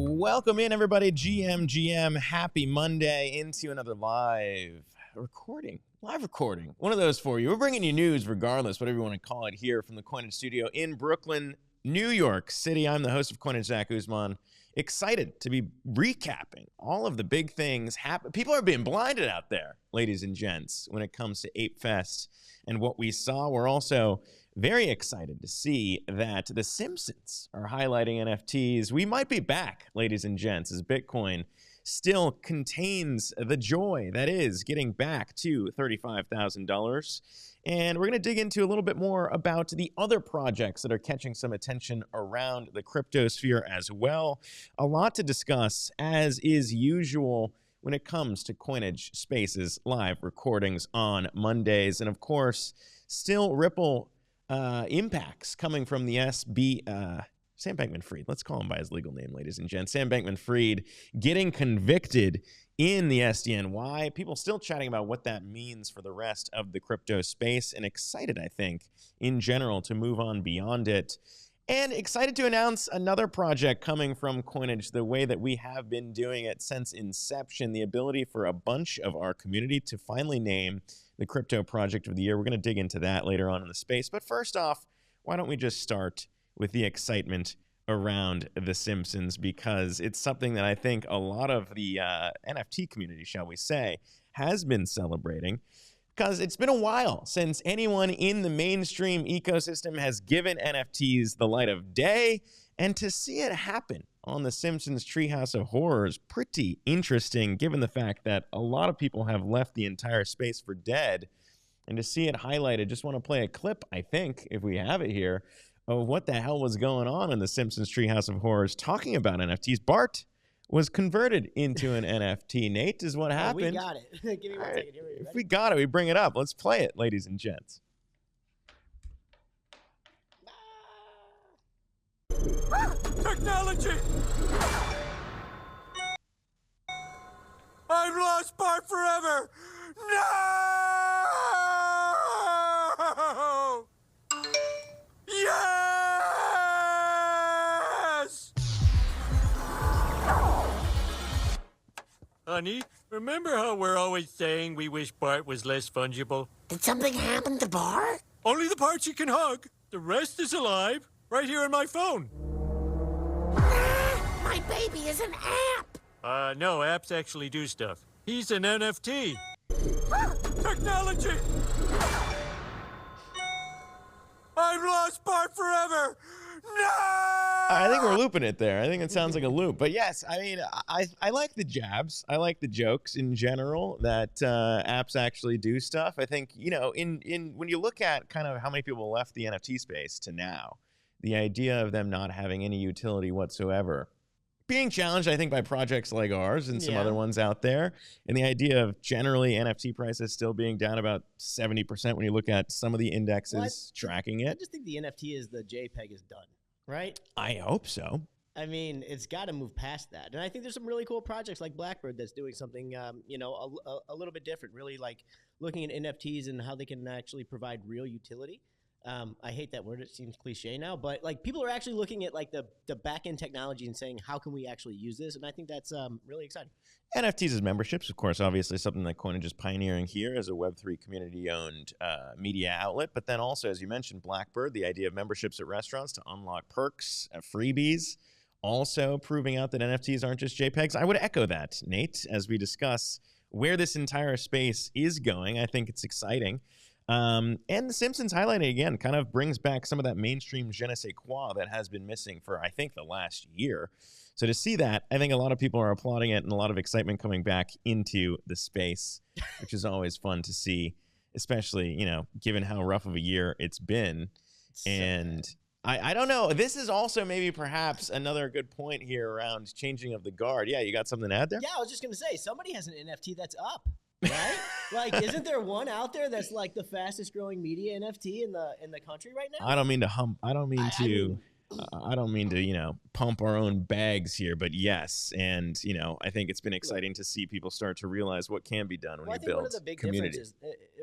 Welcome in, everybody. GM, happy Monday into another live recording. One of those for you. We're bringing you news regardless, whatever you want to call it, here from the Coinage Studio in Brooklyn, New York City. I'm the host of Coinage, Zach Guzman. Excited to be recapping all of the big things happen. People are being blinded out there, ladies and gents, when it comes to ApeFest and what we saw. We're also very excited to see that the Simpsons are highlighting NFTs. We might be back, ladies and gents, as Bitcoin still contains the joy that is getting back to $35,000. And we're going to dig into a little bit more about the other projects that are catching some attention around the crypto sphere as well. A lot to discuss, as is usual, when it comes to Coinage Spaces live recordings on Mondays. And of course, still Ripple impacts coming from the Sam Bankman-Fried. Let's call him by his legal name, ladies and gents. Sam Bankman-Fried getting convicted in the SDNY. People still chatting about what that means for the rest of the crypto space, and excited, I think, in general, to move on beyond it. And excited to announce another project coming from Coinage, the way that we have been doing it since inception, the ability for a bunch of our community to finally name the crypto project of the year. We're going to dig into that later on in the space. But first off, why don't we just start with the excitement around The Simpsons, because it's something that I think a lot of the NFT community, shall we say, has been celebrating, because it's been a while since anyone in the mainstream ecosystem has given NFTs the light of day, and to see it happen on The Simpsons Treehouse of Horrors, pretty interesting, given the fact that a lot of people have left the entire space for dead. And to see it highlighted, just want to play a clip, I think, if we have it here, of what the hell was going on in The Simpsons Treehouse of Horrors talking about NFTs. Bart was converted into an NFT. Nate, is what happened. We got it. Give me one second. If we got it, we bring it up. Let's play it, ladies and gents. Technology! I've lost Bart forever! No! Yes! Honey, remember how we're always saying we wish Bart was less fungible? Did something happen to Bart? Only the parts you can hug. The rest is alive, right here on my phone. My baby is an app. No, apps actually do stuff. He's an NFT. Technology! I've lost Bart forever! No! I think we're looping it there. I think it sounds like a loop. But yes, I mean, I like the jabs. I like the jokes in general that apps actually do stuff. I think, you know, in when you look at kind of how many people left the NFT space to now, the idea of them not having any utility whatsoever, being challenged, I think, by projects like ours and some other ones out there, and the idea of generally NFT prices still being down about 70% when you look at some of the indexes tracking it. I just think the NFT is the JPEG is done, right? I hope so. I mean, it's got to move past that. And I think there's some really cool projects like Blackbird that's doing something, you know, a little bit different, really like looking at NFTs and how they can actually provide real utility. I hate that word. It seems cliche now, but like people are actually looking at like the back end technology and saying, how can we actually use this? And I think that's really exciting. NFTs as memberships, of course, obviously something that Coinage is pioneering here as a Web3 community-owned media outlet. But then also, as you mentioned, Blackbird, the idea of memberships at restaurants to unlock perks, freebies, also proving out that NFTs aren't just JPEGs. I would echo that, Nate, as we discuss where this entire space is going. I think it's exciting. And The Simpsons highlighting again kind of brings back some of that mainstream je ne sais quoi that has been missing for, I think, the last year. So to see that, I think a lot of people are applauding it and a lot of excitement coming back into the space, which is always fun to see, especially, you know, given how rough of a year it's been. And I don't know. This is also maybe perhaps another good point here around changing of the guard. Yeah, you got something to add there? Yeah, I was just going to say, somebody has an NFT that's up. Right? Like, isn't there one out there that's like the fastest growing media NFT in the country right now? I don't mean to you know, pump our own bags here, but yes. And, you know, I think it's been exciting to see people start to realize what can be done when you build community.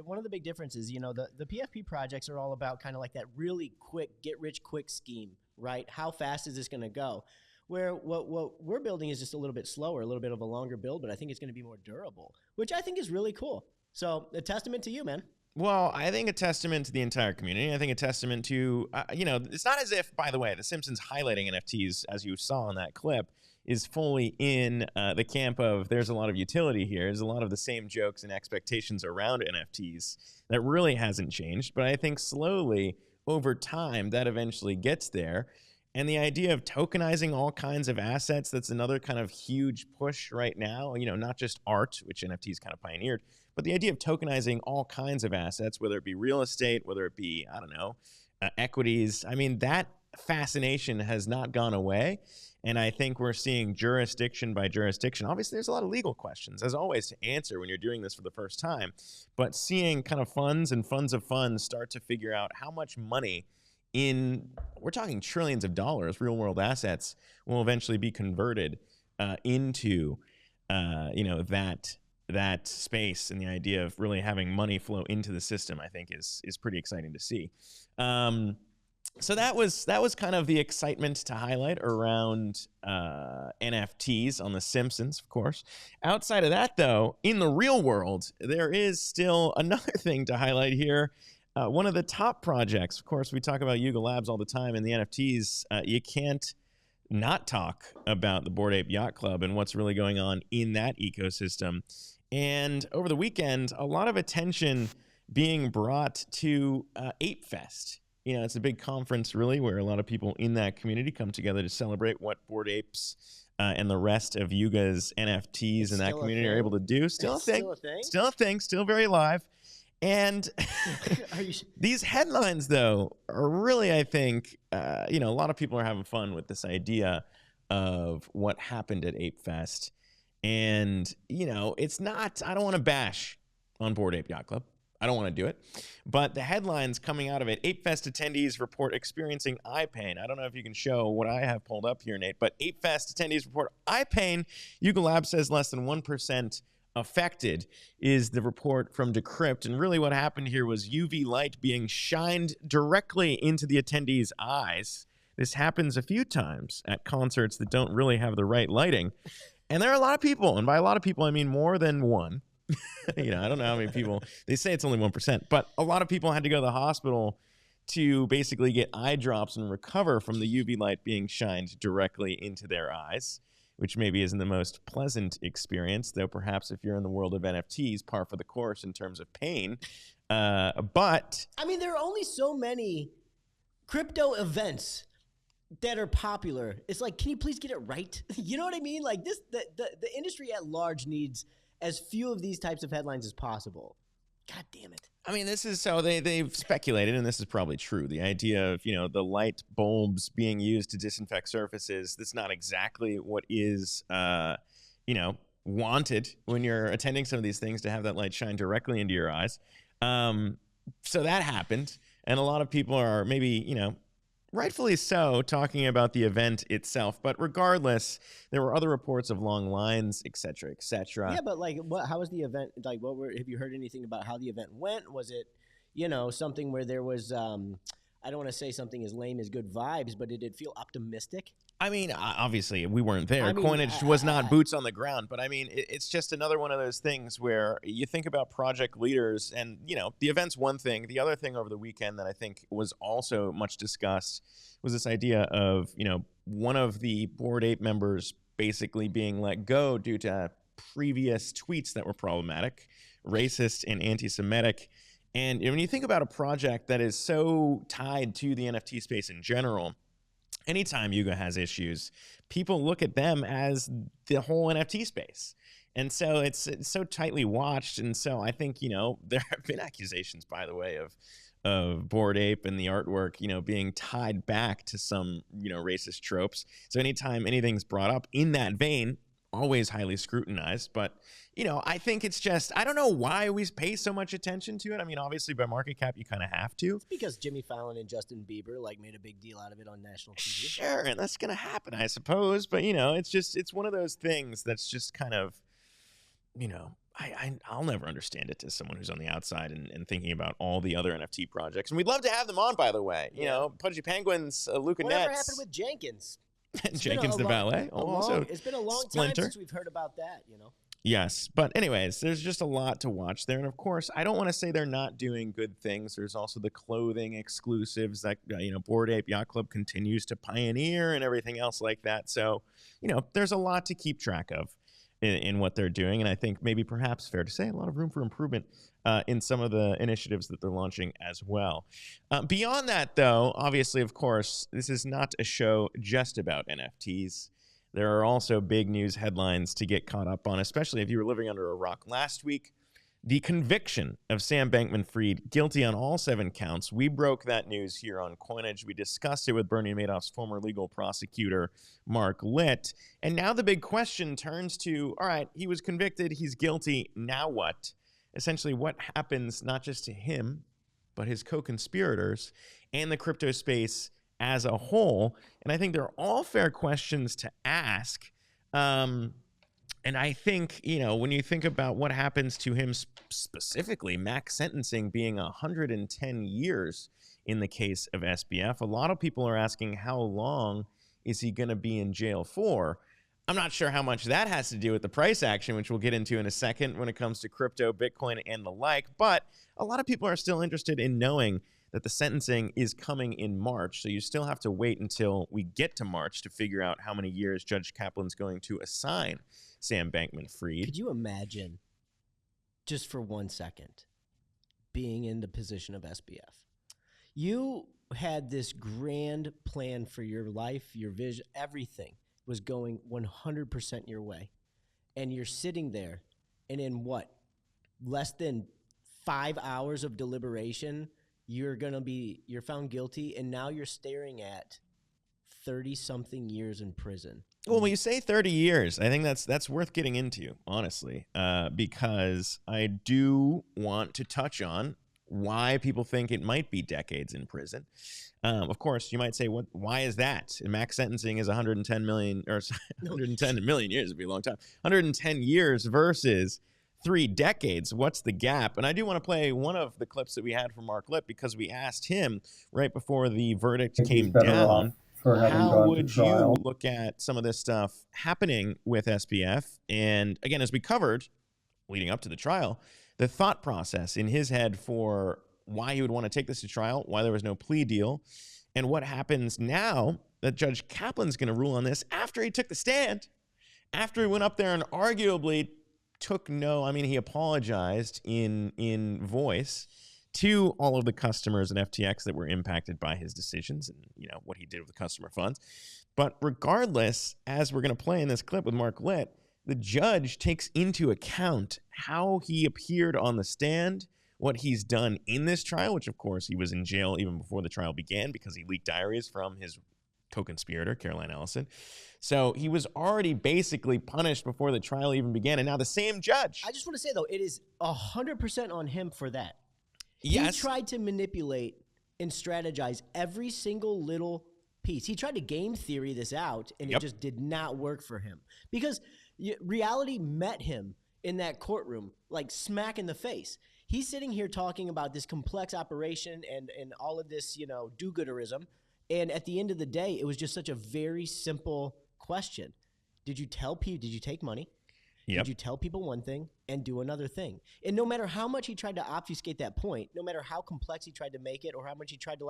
One of the big differences, you know, the PFP projects are all about kind of like that really quick, get rich quick scheme, right? How fast is this going to go? Where what we're building is just a little bit slower, a little bit of a longer build, but I think it's going to be more durable, which I think is really cool. So a testament to you, man. Well, I think a testament to the entire community. I think a testament to, it's not as if, by the way, The Simpsons highlighting NFTs, as you saw in that clip, is fully in the camp of there's a lot of utility here. There's a lot of the same jokes and expectations around NFTs that really hasn't changed. But I think slowly, over time, that eventually gets there. And the idea of tokenizing all kinds of assets, that's another kind of huge push right now. Not just art, which NFTs kind of pioneered, but the idea of tokenizing all kinds of assets, whether it be real estate, whether it be, equities. I mean, that fascination has not gone away. And I think we're seeing jurisdiction by jurisdiction. Obviously, there's a lot of legal questions, as always, to answer when you're doing this for the first time. But seeing kind of funds and funds of funds start to figure out how much money we're talking trillions of dollars, real world assets, will eventually be converted into, that space, and the idea of really having money flow into the system, I think is pretty exciting to see. So that was kind of the excitement to highlight around NFTs on The Simpsons, of course. Outside of that, though, in the real world, there is still another thing to highlight here. One of the top projects, of course, we talk about Yuga Labs all the time, and the NFTs, you can't not talk about the Bored Ape Yacht Club and what's really going on in that ecosystem. And over the weekend, a lot of attention being brought to ApeFest. It's a big conference, really, where a lot of people in that community come together to celebrate what Bored Apes and the rest of Yuga's NFTs in that community are able to do. Still a thing, still very live. And these headlines, though, are really, I think, a lot of people are having fun with this idea of what happened at ApeFest. And, it's not, I don't want to bash on Bored Ape Yacht Club. I don't want to do it. But the headlines coming out of it, ApeFest attendees report experiencing eye pain. I don't know if you can show what I have pulled up here, Nate, but ApeFest attendees report eye pain. Yuga Labs says less than 1% affected is the report from Decrypt. And really what happened here was UV light being shined directly into the attendees' eyes. This happens a few times at concerts that don't really have the right lighting. And there are a lot of people, and by a lot of people, I mean more than one. I don't know how many people. They say it's only 1%, but a lot of people had to go to the hospital to basically get eye drops and recover from the UV light being shined directly into their eyes, which maybe isn't the most pleasant experience, though perhaps if you're in the world of NFTs, par for the course in terms of pain. But I mean, there are only so many crypto events that are popular. It's like, can you please get it right? You know what I mean? Like this, the industry at large needs as few of these types of headlines as possible. God damn it. I mean, this is so they've speculated, and this is probably true. The idea of, the light bulbs being used to disinfect surfaces, that's not exactly what is, wanted when you're attending some of these things, to have that light shine directly into your eyes. So that happened. And a lot of people are maybe, rightfully so, talking about the event itself. But regardless, there were other reports of long lines, et cetera, et cetera. Yeah, but how was the event? Like, have you heard anything about how the event went? Was it, something where there was, I don't want to say something as lame as good vibes, but did it feel optimistic? I mean, obviously, we weren't there. Coinage was not boots on the ground. But I mean, it's just another one of those things where you think about project leaders and, the event's one thing. The other thing over the weekend that I think was also much discussed was this idea of, one of the Bored Ape members basically being let go due to previous tweets that were problematic, racist and anti-Semitic. And when you think about a project that is so tied to the NFT space in general, anytime Yuga has issues, people look at them as the whole NFT space. And so it's so tightly watched. And so I think, there have been accusations, by the way, of Bored Ape and the artwork, being tied back to some, racist tropes. So anytime anything's brought up in that vein, always highly scrutinized. But, I think it's just, I don't know why we pay so much attention to it. I mean, obviously by market cap, you kind of have to. It's because Jimmy Fallon and Justin Bieber made a big deal out of it on national TV. Sure, and that's going to happen, I suppose. But, it's one of those things that's just kind of, I'll never understand it as someone who's on the outside and thinking about all the other NFT projects. And we'd love to have them on, by the way. Pudgy Penguins, Luca Nets. Whatever happened with Jenkins? Jenkins the valet, also it's been a long Splinter. time since we've heard about that, you know. Yes, but anyways, there's just a lot to watch there, and of course, I don't want to say they're not doing good things. There's also the clothing exclusives that Bored Ape Yacht Club continues to pioneer and everything else like that. So, there's a lot to keep track of in what they're doing, and I think maybe perhaps fair to say a lot of room for improvement in some of the initiatives that they're launching as well. Beyond that, though, obviously, of course, this is not a show just about NFTs. There are also big news headlines to get caught up on, especially if you were living under a rock. Last week, the conviction of Sam Bankman-Fried, guilty on all 7 counts. We broke that news here on Coinage. We discussed it with Bernie Madoff's former legal prosecutor, Mark Litt. And now the big question turns to, all right, he was convicted, he's guilty, now what? Essentially, what happens not just to him, but his co-conspirators and the crypto space as a whole? And I think they're all fair questions to ask. And I think, when you think about what happens to him specifically, max sentencing being 110 years in the case of SBF, a lot of people are asking how long is he going to be in jail for? I'm not sure how much that has to do with the price action, which we'll get into in a second when it comes to crypto, Bitcoin, and the like. But a lot of people are still interested in knowing that the sentencing is coming in March. So you still have to wait until we get to March to figure out how many years Judge Kaplan's going to assign Sam Bankman-Fried. Could you imagine, just for 1 second, being in the position of SBF? You had this grand plan for your life, your vision, everything was going 100% your way. And you're sitting there, and in less than 5 hours of deliberation, you're found guilty, and now you're staring at 30-something years in prison. Well, when you say 30 years, I think that's worth getting into, honestly, because I do want to touch on why people think it might be decades in prison. Of course, you might say, why is that? Max sentencing is 110 million, or 110 million years, it'd be a long time. 110 years versus 3 decades. What's the gap? And I do want to play one of the clips that we had from Mark Litt, because we asked him right before the verdict came down, how would you look at some of this stuff happening with SBF? And again, as we covered leading up to the trial, the thought process in his head for why he would want to take this to trial, why there was no plea deal, and what happens now that Judge Kaplan's going to rule on this after he took the stand, after he went up there and arguably he apologized in voice to all of the customers at FTX that were impacted by his decisions and, what he did with the customer funds. But regardless, as we're going to play in this clip with Mark Litt, the judge takes into account how he appeared on the stand, what he's done in this trial, which of course he was in jail even before the trial began because he leaked diaries from his co-conspirator, Caroline Ellison. So he was already basically punished before the trial even began, and now the same judge. I just want to say, though, it is 100% on him for that. Yes. He tried to manipulate and strategize every single little piece. He tried to game theory this out, and it just did not work for him. Because reality met him in that courtroom, like smack in the face. He's sitting here talking about this complex operation and all of this, do-gooderism. And at the end of the day, it was just such a very simple question. Did you take money? Yep. Did you tell people one thing and do another thing? And no matter how much he tried to obfuscate that point, no matter how complex he tried to make it or how much he tried to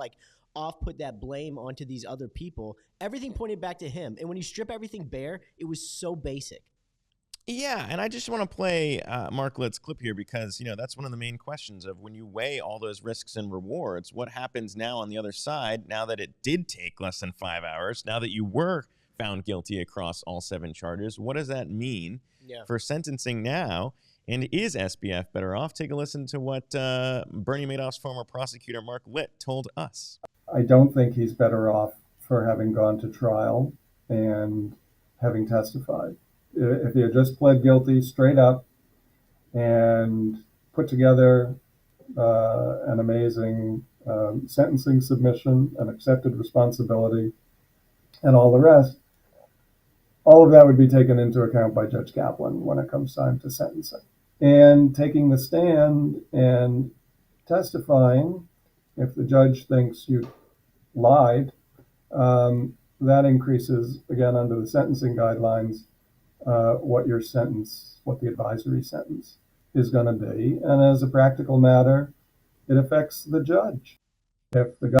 off-put that blame onto these other people, everything pointed back to him. And when you strip everything bare, it was so basic. Yeah, and I just want to play Mark Litt's clip here because, that's one of the main questions of when you weigh all those risks and rewards, what happens now on the other side, now that it did take less than 5 hours, now that you were found guilty across all 7 charges, what does that mean for sentencing now? And is SBF better off? Take a listen to what Bernie Madoff's former prosecutor, Mark Litt, told us. I don't think he's better off for having gone to trial and having testified. If he had just pled guilty straight up and put together an amazing sentencing submission, an accepted responsibility, and all the rest, all of that would be taken into account by Judge Kaplan when it comes time to sentencing. And taking the stand and testifying, if the judge thinks you lied, that increases, again, under the sentencing guidelines, what the advisory sentence is going to be. And as a practical matter, it affects the judge. If the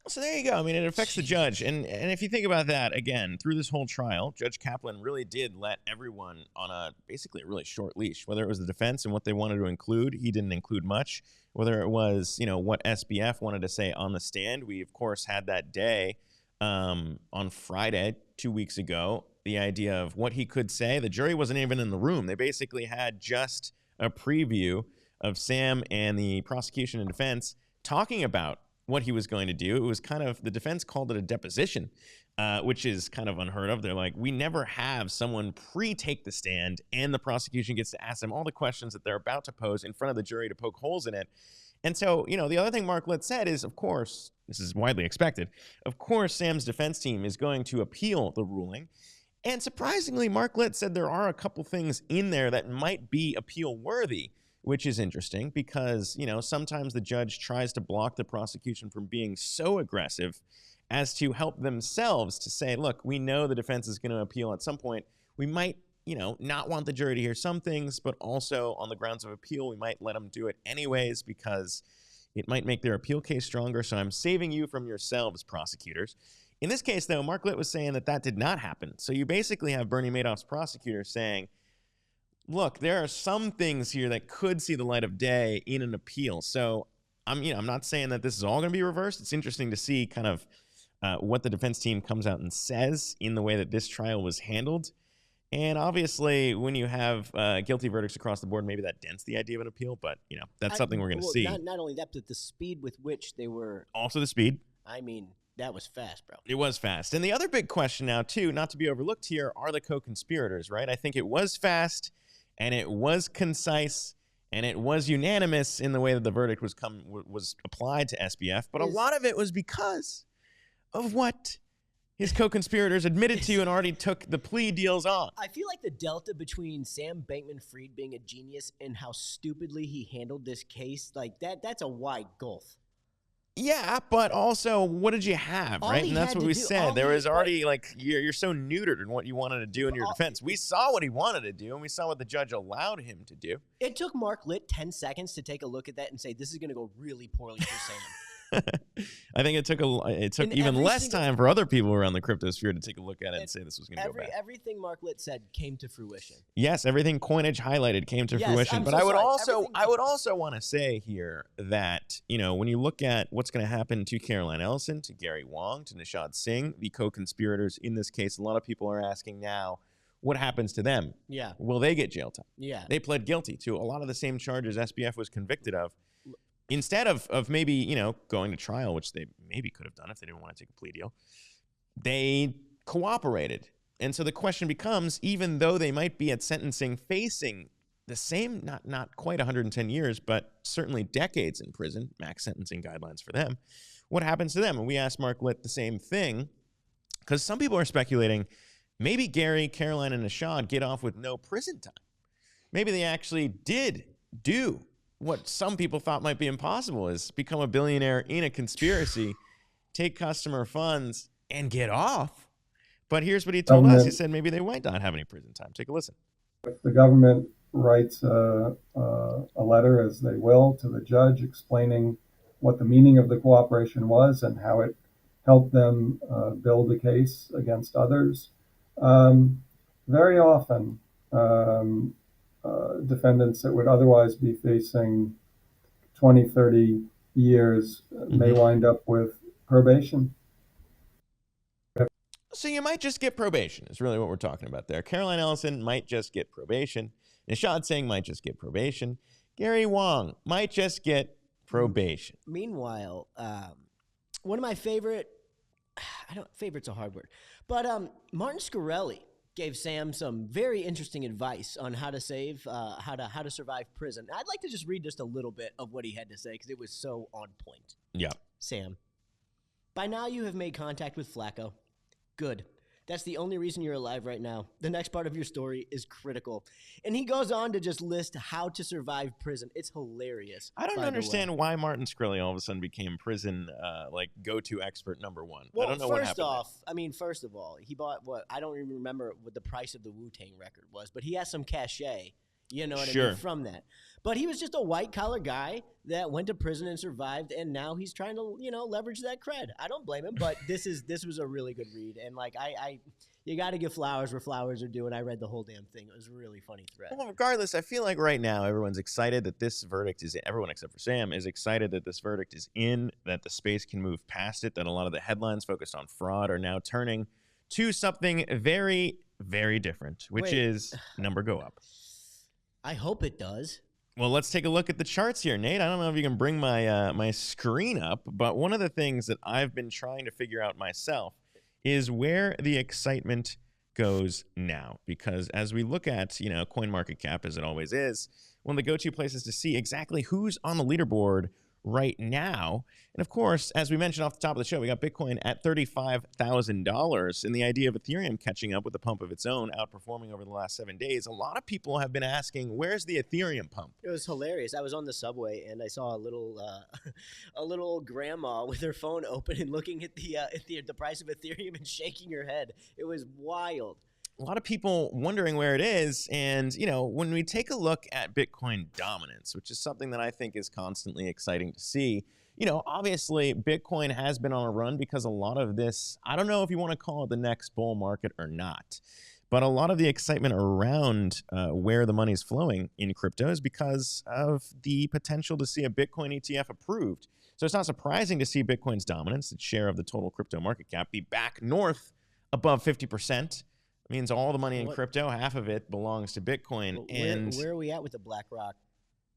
So there you go. I mean, it affects the judge. And if you think about that, again, through this whole trial, Judge Kaplan really did let everyone on basically a really short leash. Whether it was the defense and what they wanted to include, he didn't include much. Whether it was, what SBF wanted to say on the stand, we, of course, had that day on Friday 2 weeks ago, the idea of what he could say. The jury wasn't even in the room. They basically had just a preview of Sam and the prosecution and defense talking about what he was going to do. It was kind of, the defense called it a deposition, which is kind of unheard of. They're like, we never have someone pre-take the stand and the prosecution gets to ask them all the questions that they're about to pose in front of the jury to poke holes in it. And so, the other thing Mark Litt said is, of course, this is widely expected, of course, Sam's defense team is going to appeal the ruling. And surprisingly, Mark Litt said there are a couple things in there that might be appeal worthy, which is interesting because, sometimes the judge tries to block the prosecution from being so aggressive as to help themselves to say, look, we know the defense is going to appeal at some point. We might, not want the jury to hear some things, but also on the grounds of appeal, we might let them do it anyways because it might make their appeal case stronger. So I'm saving you from yourselves, prosecutors. In this case, though, Mark Litt was saying that did not happen. So you basically have Bernie Madoff's prosecutor saying, look, there are some things here that could see the light of day in an appeal. So I'm not saying that this is all going to be reversed. It's interesting to see kind of what the defense team comes out and says in the way that this trial was handled. And obviously, when you have guilty verdicts across the board, maybe that dents the idea of an appeal. But, that's something we're going to see. Not only that, but the speed with which they were. Also the speed. I mean, that was fast, bro. It was fast. And the other big question now, too, not to be overlooked here, are the co-conspirators, right? I think it was fast, and it was concise, and it was unanimous in the way that the verdict was applied to SBF. But a lot of it was because of what his co-conspirators admitted to and already took the plea deals on. I feel like the delta between Sam Bankman-Fried being a genius and how stupidly he handled this case, that's a wide gulf. Yeah, but also, what did you have, right? And that's what we said. There was already, you're so neutered in what you wanted to do in your defense. We saw what he wanted to do, and we saw what the judge allowed him to do. It took Mark Litt 10 seconds to take a look at that and say, this is going to go really poorly for Sam. I think it took even less time for other people around the cryptosphere to take a look at it and say this was going to go bad. Everything Mark Litt said came to fruition. Yes, everything Coinage highlighted came to fruition. But I would also want to say here that, when you look at what's going to happen to Caroline Ellison, to Gary Wong, to Nishad Singh, the co-conspirators in this case, a lot of people are asking now, what happens to them? Yeah. Will they get jail time? Yeah. They pled guilty to a lot of the same charges SBF was convicted of. Instead of maybe, going to trial, which they maybe could have done if they didn't want to take a plea deal, they cooperated. And so the question becomes, even though they might be at sentencing facing the same, not quite 110 years, but certainly decades in prison, max sentencing guidelines for them, what happens to them? And we asked Mark Litt the same thing, because some people are speculating maybe Gary, Caroline, and Nishad get off with no prison time. Maybe they actually did do what some people thought might be impossible, is become a billionaire in a conspiracy, take customer funds, and get off. But here's what he told us. He said maybe they might not have any prison time. Take a listen. If the government writes a letter, as they will, to the judge explaining what the meaning of the cooperation was and how it helped them build a case against others, very often defendants that would otherwise be facing 20, 30 years may wind up with probation. So you might just get probation is really what we're talking about there. Caroline Ellison might just get probation. Nishad Singh might just get probation. Gary Wong might just get probation. Meanwhile, one of my favorite's a hard word, but Martin Shkreli gave Sam some very interesting advice on how to how to survive prison. I'd like to just read just a little bit of what he had to say because it was so on point. Yeah. Sam, by now you have made contact with Flacco. Good. That's the only reason you're alive right now. The next part of your story is critical. And he goes on to just list how to survive prison. It's hilarious. I don't understand why Martin Shkreli all of a sudden became prison go-to expert number one. Well, I don't know what happened. First of all, he bought what I don't even remember what the price of the Wu-Tang record was, but he has some cachet. You know what I mean? From that. But he was just a white-collar guy that went to prison and survived, and now he's trying to, leverage that cred. I don't blame him, but this was a really good read. And, you got to give flowers where flowers are due, and I read the whole damn thing. It was a really funny thread. Well, regardless, I feel like right now everyone's excited that this verdict is in. Everyone except for Sam is excited that this verdict is in, that the space can move past it, that a lot of the headlines focused on fraud are now turning to something very, very different, which is number go up. I hope it does. Well, let's take a look at the charts here, Nate. I don't know if you can bring my my screen up, but one of the things that I've been trying to figure out myself is where the excitement goes now. Because as we look at, CoinMarketCap, as it always is, one of the go-to places to see exactly who's on the leaderboard right now. And of course, as we mentioned off the top of the show, we got Bitcoin at $35,000, and the idea of Ethereum catching up with a pump of its own, outperforming over the last 7 days. A lot of people have been asking, where's the Ethereum pump? It was hilarious. I was on the subway and I saw a little grandma with her phone open and looking at the price of Ethereum and shaking her head. It was wild. A lot of people wondering where it is. And, when we take a look at Bitcoin dominance, which is something that I think is constantly exciting to see, obviously Bitcoin has been on a run because a lot of this, I don't know if you want to call it the next bull market or not, but a lot of the excitement around where the money's flowing in crypto is because of the potential to see a Bitcoin ETF approved. So it's not surprising to see Bitcoin's dominance, its share of the total crypto market cap, be back north above 50%. Means all the money in crypto, half of it belongs to Bitcoin. Well, and where are we at with the BlackRock?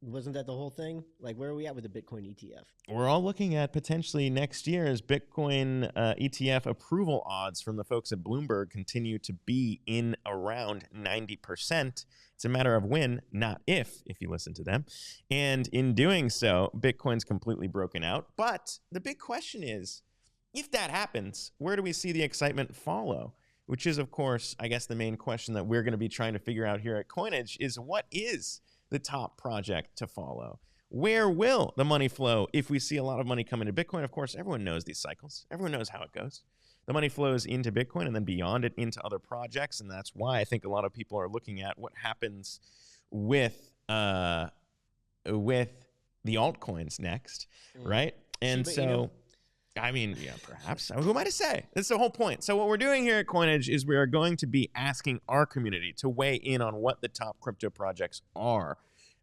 Wasn't that the whole thing? Where are we at with the Bitcoin ETF? We're all looking at potentially next year's Bitcoin ETF approval odds from the folks at Bloomberg continue to be in around 90%. It's a matter of when, not if you listen to them. And in doing so, Bitcoin's completely broken out. But the big question is, if that happens, where do we see the excitement follow? Which is, of course, I guess the main question that we're going to be trying to figure out here at Coinage is, what is the top project to follow? Where will the money flow if we see a lot of money come into Bitcoin? Of course, everyone knows these cycles. Everyone knows how it goes. The money flows into Bitcoin and then beyond it into other projects, and that's why I think a lot of people are looking at what happens with the altcoins next, right? And perhaps. Who am I to say? That's the whole point. So what we're doing here at Coinage is we are going to be asking our community to weigh in on what the top crypto projects are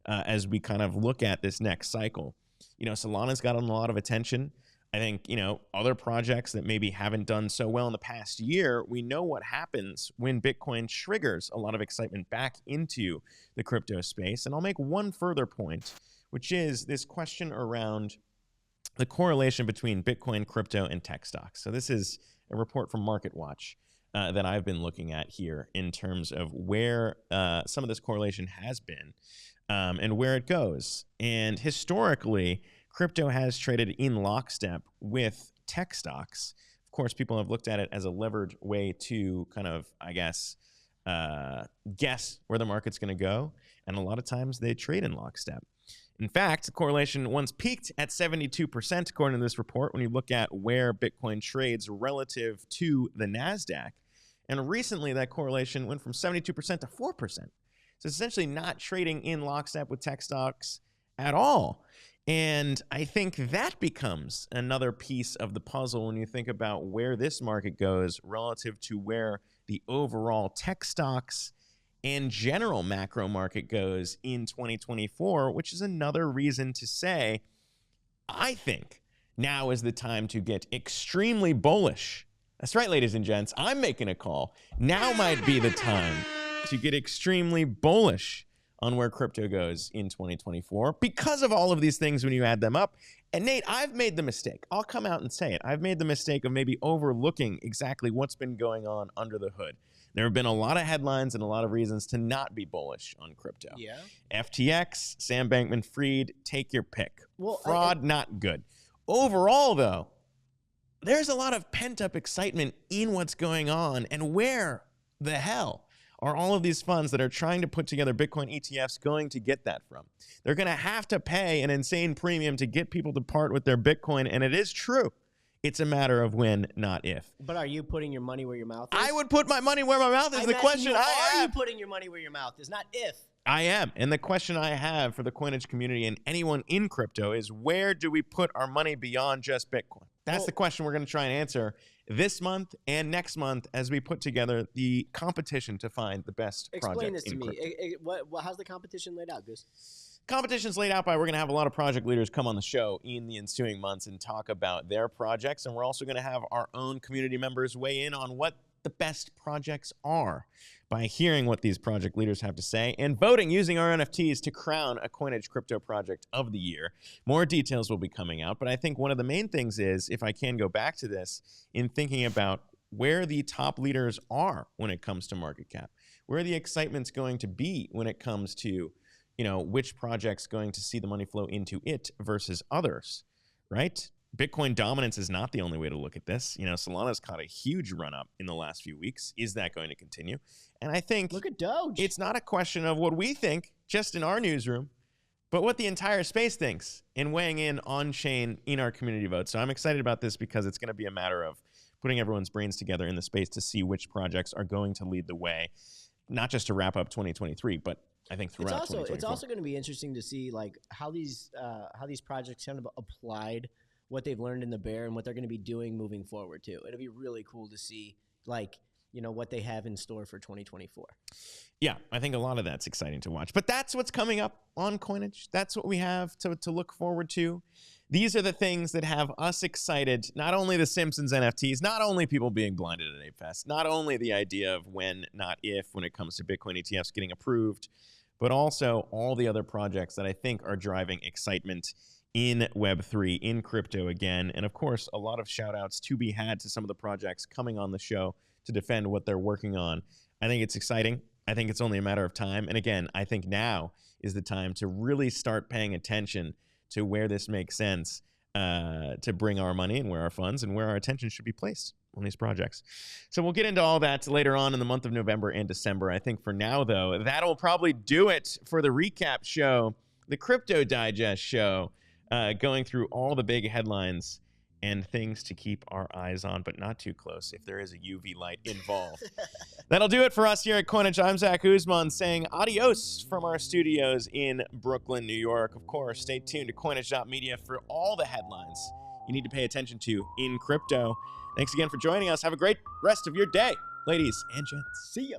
as we kind of look at this next cycle. Solana's gotten a lot of attention. I think, other projects that maybe haven't done so well in the past year, we know what happens when Bitcoin triggers a lot of excitement back into the crypto space. And I'll make one further point, which is this question around the correlation between Bitcoin, crypto, and tech stocks. So this is a report from MarketWatch that I've been looking at here in terms of where some of this correlation has been and where it goes. And historically, crypto has traded in lockstep with tech stocks. Of course, people have looked at it as a levered way to kind of, guess where the market's going to go. And a lot of times they trade in lockstep. In fact, the correlation once peaked at 72%, according to this report, when you look at where Bitcoin trades relative to the NASDAQ. And recently, that correlation went from 72% to 4%. So it's essentially not trading in lockstep with tech stocks at all. And I think that becomes another piece of the puzzle when you think about where this market goes relative to where the overall tech stocks and general macro market goes in 2024, which is another reason to say, I think now is the time to get extremely bullish. That's right, ladies and gents, I'm making a call. Now might be the time to get extremely bullish on where crypto goes in 2024 because of all of these things when you add them up. And Nate, I've made the mistake. I'll come out and say it. I've made the mistake of maybe overlooking exactly what's been going on under the hood. There have been a lot of headlines and a lot of reasons to not be bullish on crypto. Yeah. FTX, Sam Bankman-Fried, take your pick. Well, Fraud, not good. Overall, though, there's a lot of pent-up excitement in what's going on, and where the hell are all of these funds that are trying to put together Bitcoin ETFs going to get that from? They're going to have to pay an insane premium to get people to part with their Bitcoin, and it is true. It's a matter of when, not if. But are you putting your money where your mouth is? I would put my money where my mouth is. The question I have. Are you putting your money where your mouth is? Not if. I am. And the question I have for the coinage community and anyone in crypto is, where do we put our money beyond just Bitcoin? That's the question we're going to try and answer this month and next month as we put together the competition to find the best Explain this project to in me. crypto. How's the competition laid out, Goose? Competition's laid out by, we're going to have a lot of project leaders come on the show in the ensuing months and talk about their projects. And we're also going to have our own community members weigh in on what the best projects are by hearing what these project leaders have to say and voting using our NFTs to crown a Coinage Crypto Project of the Year. More details will be coming out, but I think one of the main things is, if I can go back to this, in thinking about where the top leaders are when it comes to market cap, where the excitement's going to be when it comes to, you know, which project's going to see the money flow into it versus others, right? Bitcoin dominance is not the only way to look at this. You know, Solana's caught a huge run up in the last few weeks. Is that going to continue? And I think, look at Doge. It's not a question of what we think just in our newsroom, but what the entire space thinks in weighing in on chain in our community vote. So I'm excited about this because it's going to be a matter of putting everyone's brains together in the space to see which projects are going to lead the way, not just to wrap up 2023, but I think throughout 2024. It's also going to be interesting to see like how these projects kind of applied what they've learned in the bear and what they're going to be doing moving forward too. It'll be really cool to see, like, you know, what they have in store for 2024. Yeah, I think a lot of that's exciting to watch. But that's what's coming up on Coinage. That's what we have to look forward to. These are the things that have us excited, not only the Simpsons NFTs, not only people being blinded at ApeFest, not only the idea of when, not if, when it comes to Bitcoin ETFs getting approved, but also all the other projects that I think are driving excitement in Web3, in crypto again. And of course, a lot of shout outs to be had to some of the projects coming on the show to defend what they're working on. I think it's exciting. I think it's only a matter of time. And again, I think now is the time to really start paying attention to where this makes sense to bring our money and where our funds and where our attention should be placed on these projects. So we'll get into all that later on in the month of November and December. I think for now, though, that'll probably do it for the recap show, the Crypto Digest show, going through all the big headlines and things to keep our eyes on, but not too close if there is a UV light involved. That'll do it for us here at Coinage. I'm Zach Guzman saying adios from our studios in Brooklyn, New York. Of course, stay tuned to Coinage.media for all the headlines you need to pay attention to in crypto. Thanks again for joining us. Have a great rest of your day, ladies and gents. See ya.